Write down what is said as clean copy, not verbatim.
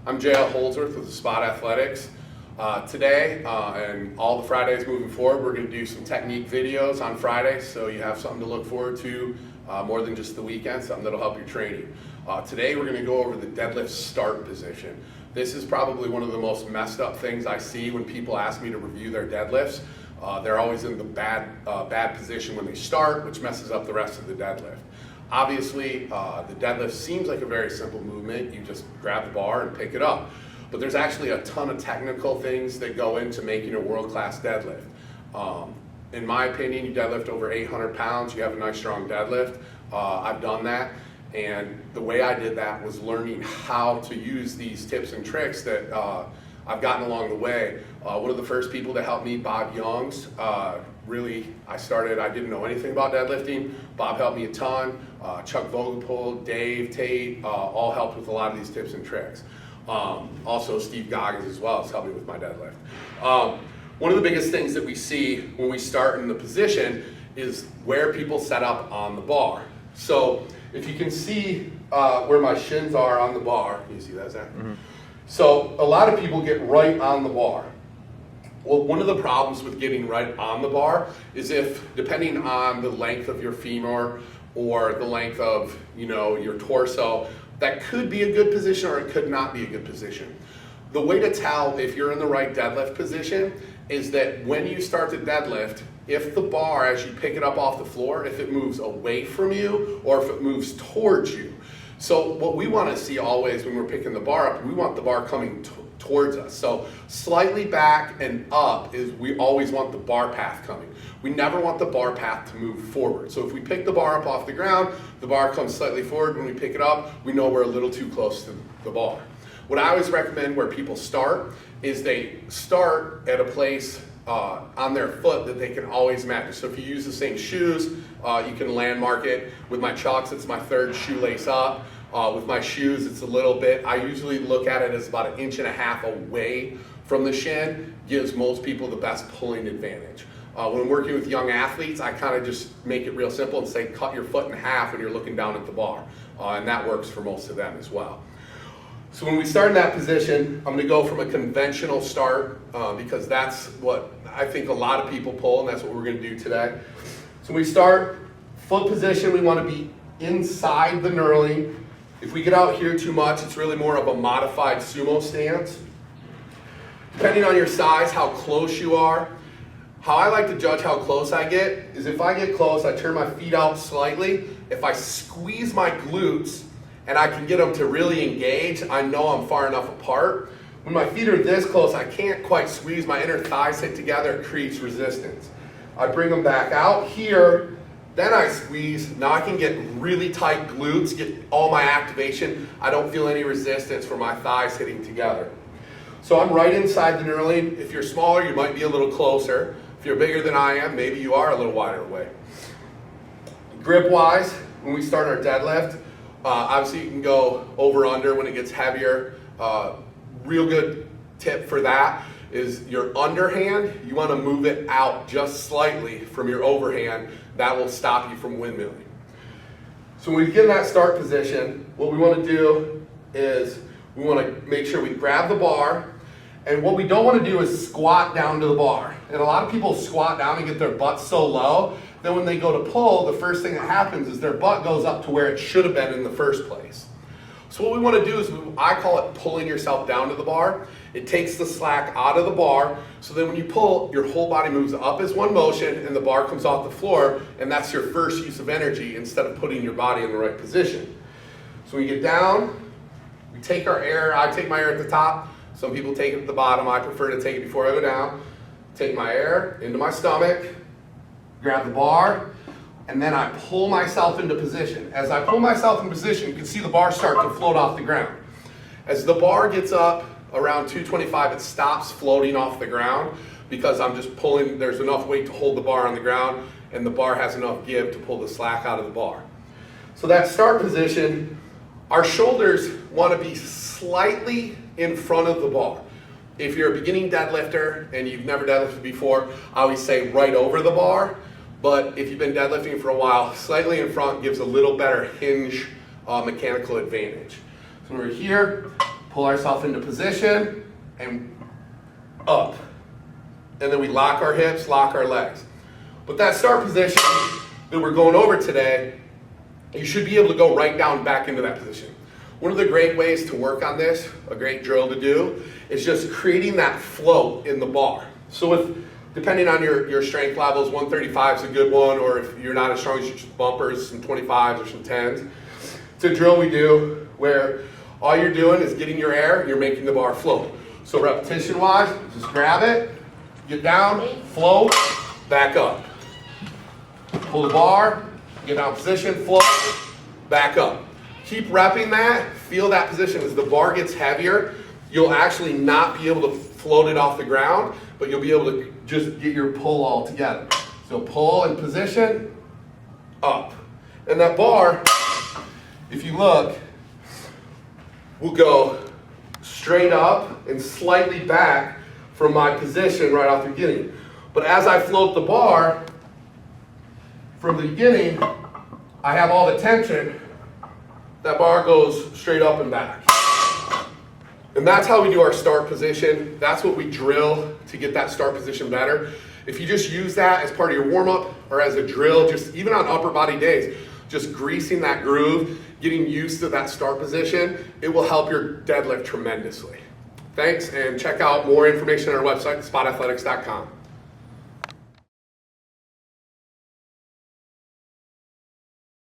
I'm JL Holdsworth with Spot Athletics. Today and all the Fridays moving forward, we're going to do some technique videos on Fridays, so you have something to look forward to more than just the weekend, something that'll help your training. Today we're going to go over the deadlift start position. This is probably one of the most messed up things I see when people ask me to review their deadlifts. They're always in the bad position when they start, which messes up the rest of the deadlift. Obviously, the deadlift seems like a very simple movement. You just grab the bar and pick it up. But there's actually a ton of technical things that go into making a world-class deadlift. In my opinion, you deadlift over 800 pounds, you have a nice strong deadlift. I've done that, and the way I did that was learning how to use these tips and tricks that I've gotten along the way. One of the first people to help me, Bob Youngs, I didn't know anything about deadlifting. Bob helped me a ton. Chuck Vogelpohl, Dave, Tate, all helped with a lot of these tips and tricks. Also Steve Goggins as well has helped me with my deadlift. One of the biggest things that we see when we start in the position is where people set up on the bar. So if you can see where my shins are on the bar, can you see that, Zach? Mm-hmm. So a lot of people get right on the bar. Well, one of the problems with getting right on the bar is if, depending on the length of your femur or the length of, your torso, that could be a good position or it could not be a good position. The way to tell if you're in the right deadlift position is that when you start to deadlift, if the bar, as you pick it up off the floor, if it moves away from you or if it moves towards you. So what we want to see always when we're picking the bar up, we want the bar coming towards us. So slightly back and up is we always want the bar path coming. We never want the bar path to move forward. So if we pick the bar up off the ground, the bar comes slightly forward. When we pick it up, we know we're a little too close to the bar. What I always recommend where people start is they start at a place on their foot that they can always match. So if you use the same shoes, you can landmark it. With my Chucks, it's my third shoelace up. With my shoes, it's a little bit. I usually look at it as about 1.5 inches away from the shin, gives most people the best pulling advantage. When I'm working with young athletes, I kind of just make it real simple and say cut your foot in half when you're looking down at the bar. And that works for most of them as well. So when we start in that position, I'm going to go from a conventional start because that's what I think a lot of people pull, and that's what we're going to do today. So we start foot position. We want to be inside the knurling. If we get out here too much, it's really more of a modified sumo stance. Depending on your size, how close you are. How I like to judge how close I get is if I get close, I turn my feet out slightly. If I squeeze my glutes and I can get them to really engage, I know I'm far enough apart. When my feet are this close, I can't quite squeeze. My inner thighs hit together, it creates resistance. I bring them back out here, then I squeeze. Now I can get really tight glutes, get all my activation. I don't feel any resistance from my thighs hitting together. So I'm right inside the knurling. If you're smaller, you might be a little closer. If you're bigger than I am, maybe you are a little wider away. Grip-wise, when we start our deadlift, obviously you can go over-under when it gets heavier. Real good tip for that is your underhand, you want to move it out just slightly from your overhand. That will stop you from windmilling. So when we get in that start position, what we want to do is we want to make sure we grab the bar, and what we don't want to do is squat down to the bar. And a lot of people squat down and get their butt so low, then when they go to pull, the first thing that happens is their butt goes up to where it should have been in the first place. So what we want to do is, I call it pulling yourself down to the bar. It takes the slack out of the bar, so then when you pull, your whole body moves up as one motion and the bar comes off the floor, and that's your first use of energy instead of putting your body in the right position. So when you get down, we take our air. I take my air at the top. Some people take it at the bottom. I prefer to take it before I go down. Take my air into my stomach, grab the bar, and then I pull myself into position. As I pull myself into position, you can see the bar start to float off the ground. As the bar gets up around 225, it stops floating off the ground because I'm just pulling, there's enough weight to hold the bar on the ground, and the bar has enough give to pull the slack out of the bar. So that start position, our shoulders want to be slightly in front of the bar. If you're a beginning deadlifter and you've never deadlifted before, I always say right over the bar. But if you've been deadlifting for a while, slightly in front gives a little better hinge mechanical advantage. So we're here, pull ourselves into position, and up. And then we lock our hips, lock our legs. But that start position that we're going over today, you should be able to go right down back into that position. One of the great ways to work on this, a great drill to do, is just creating that float in the bar. So depending on your strength levels, 135 is a good one, or if you're not as strong as your bumpers, some 25s or some 10s. It's a drill we do where all you're doing is getting your air, you're making the bar float. So repetition wise, just grab it, get down, float, back up. Pull the bar, get down position, float, back up. Keep repping that, feel that position. As the bar gets heavier, you'll actually not be able to float it off the ground, but you'll be able to just get your pull all together. So pull in position, up. And that bar, if you look, will go straight up and slightly back from my position right off the beginning. But as I float the bar, from the beginning, I have all the tension, that bar goes straight up and back. And that's how we do our start position. That's what we drill to get that start position better. If you just use that as part of your warm-up or as a drill, just even on upper body days, just greasing that groove, getting used to that start position, it will help your deadlift tremendously. Thanks, and check out more information on our website, spotathletics.com.